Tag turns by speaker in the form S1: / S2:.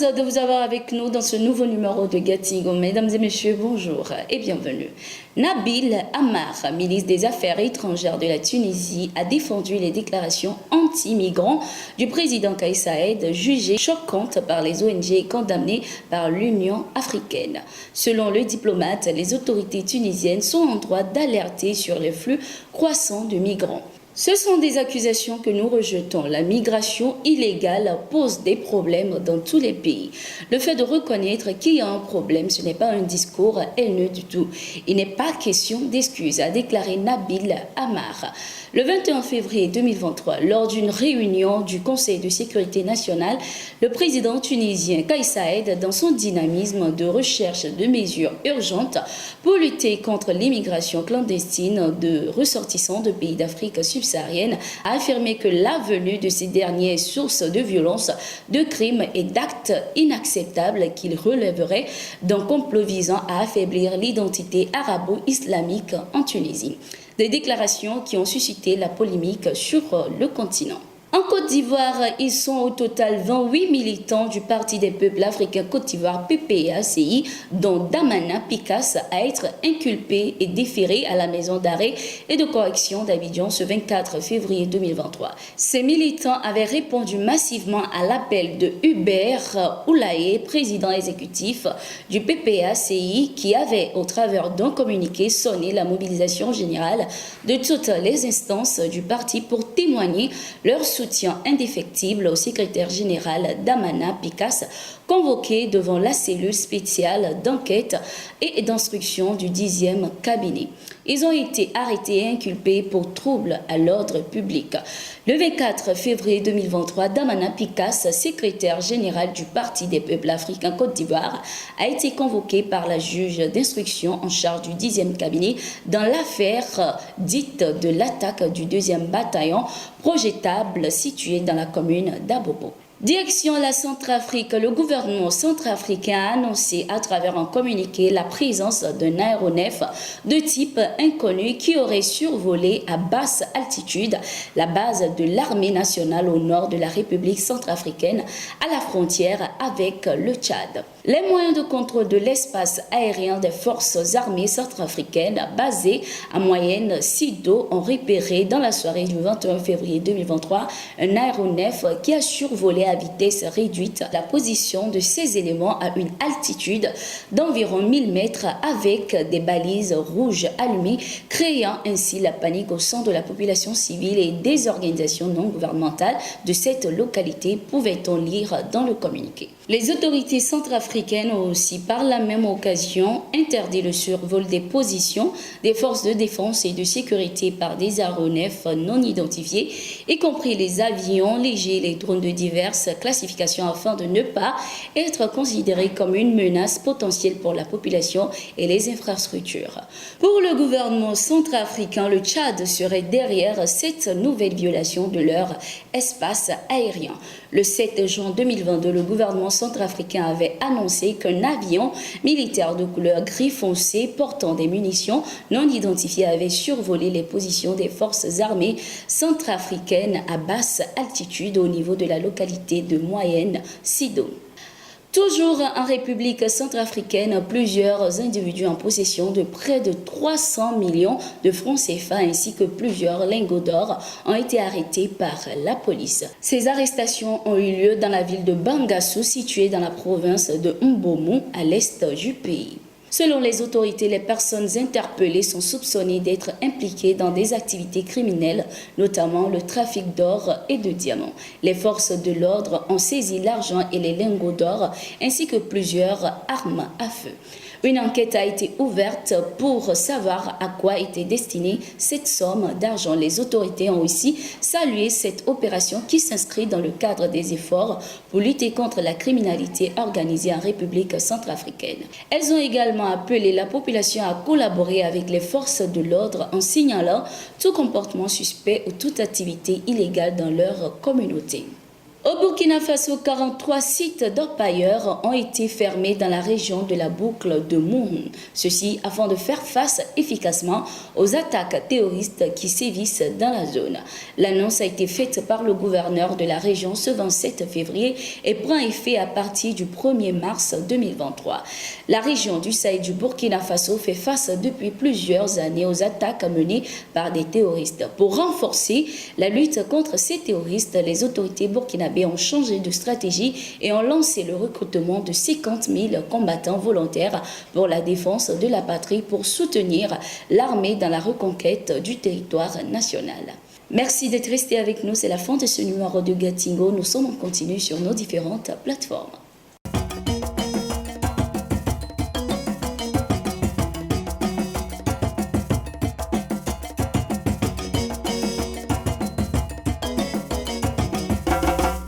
S1: heureuse de vous avoir avec nous dans ce nouveau numéro de Gatigo. Mesdames et messieurs, bonjour et bienvenue. Nabil Amar, ministre des Affaires étrangères de la Tunisie, a défendu les déclarations anti-migrants du président Kais Saied, jugées choquantes par les ONG et condamnées par l'Union africaine. Selon le diplomate, les autorités tunisiennes sont en droit d'alerter sur les flux croissants de migrants. Ce sont des accusations que nous rejetons. La migration illégale pose des problèmes dans tous les pays. Le fait de reconnaître qu'il y a un problème, ce n'est pas un discours haineux du tout. Il n'est pas question d'excuses, a déclaré Nabil Amar. Le 21 février 2023, lors d'une réunion du Conseil de sécurité nationale, le président tunisien Kais Saied, dans son dynamisme de recherche de mesures urgentes pour lutter contre l'immigration clandestine de ressortissants de pays d'Afrique subsaharienne, a affirmé que la venue de ces derniers est source de violence, de crimes et d'actes inacceptables qu'il relèverait d'un complot visant à affaiblir l'identité arabo-islamique en Tunisie. Des déclarations qui ont suscité la polémique sur le continent. En Côte d'Ivoire, ils sont au total 28 militants du Parti des peuples africains Côte d'Ivoire PPACI, dont Damana Picasse, à être inculpé et déféré à la maison d'arrêt et de correction d'Abidjan ce 24 février 2023. Ces militants avaient répondu massivement à l'appel de Hubert Oulaye, président exécutif du PPACI, qui avait, au travers d'un communiqué, sonné la mobilisation générale de toutes les instances du parti pour témoigner leur soutien indéfectible au secrétaire général Damana Picasse, convoqué devant la cellule spéciale d'enquête et d'instruction du 10e cabinet. Ils ont été arrêtés et inculpés pour troubles à l'ordre public. Le 24 février 2023, Damana Picasse, secrétaire général du Parti des peuples africains Côte d'Ivoire, a été convoqué par la juge d'instruction en charge du 10e cabinet dans l'affaire dite de l'attaque du 2e bataillon projetable situé dans la commune d'Abobo. Direction la Centrafrique, le gouvernement centrafricain a annoncé à travers un communiqué la présence d'un aéronef de type inconnu qui aurait survolé à basse altitude la base de l'armée nationale au nord de la République centrafricaine à la frontière avec le Tchad. Les moyens de contrôle de l'espace aérien des forces armées centrafricaines basées à Moyenne Sido ont repéré dans la soirée du 21 février 2023 un aéronef qui a survolé à vitesse réduite la position de ces éléments à une altitude d'environ 1000 mètres avec des balises rouges allumées, créant ainsi la panique au sein de la population civile et des organisations non gouvernementales de cette localité, pouvait-on lire dans le communiqué. Les autorités centrafricaines ont aussi par la même occasion interdit le survol des positions des forces de défense et de sécurité par des aéronefs non identifiés, y compris les avions légers et les drones de diverses classifications afin de ne pas être considérés comme une menace potentielle pour la population et les infrastructures. Pour le gouvernement centrafricain, le Tchad serait derrière cette nouvelle violation de leur espace aérien. Le 7 juin 2022, le gouvernement centrafricain avait annoncé qu'un avion militaire de couleur gris foncé portant des munitions non identifiées avait survolé les positions des forces armées centrafricaines à basse altitude au niveau de la localité de Moyenne Sido. Toujours en République centrafricaine, plusieurs individus en possession de près de 300 millions de francs CFA ainsi que plusieurs lingots d'or ont été arrêtés par la police. Ces arrestations ont eu lieu dans la ville de Bangassou, située dans la province de Mbomou, à l'est du pays. Selon les autorités, les personnes interpellées sont soupçonnées d'être impliquées dans des activités criminelles, notamment le trafic d'or et de diamants. Les forces de l'ordre ont saisi l'argent et les lingots d'or, ainsi que plusieurs armes à feu. Une enquête a été ouverte pour savoir à quoi était destinée cette somme d'argent. Les autorités ont aussi salué cette opération qui s'inscrit dans le cadre des efforts pour lutter contre la criminalité organisée en République centrafricaine. Elles ont également appelé la population à collaborer avec les forces de l'ordre en signalant tout comportement suspect ou toute activité illégale dans leur communauté. Au Burkina Faso, 43 sites d'orpailleurs ont été fermés dans la région de la boucle de Moun. Ceci afin de faire face efficacement aux attaques terroristes qui sévissent dans la zone. L'annonce a été faite par le gouverneur de la région ce 27 février et prend effet à partir du 1er mars 2023. La région du Sahel du Burkina Faso fait face depuis plusieurs années aux attaques menées par des terroristes. Pour renforcer la lutte contre ces terroristes, les autorités burkinabées ont changé de stratégie et ont lancé le recrutement de 50 000 combattants volontaires pour la défense de la patrie pour soutenir l'armée dans la reconquête du territoire national. Merci d'être resté avec nous. C'est la fin de ce numéro de Gatingo. Nous sommes en continu sur nos différentes plateformes.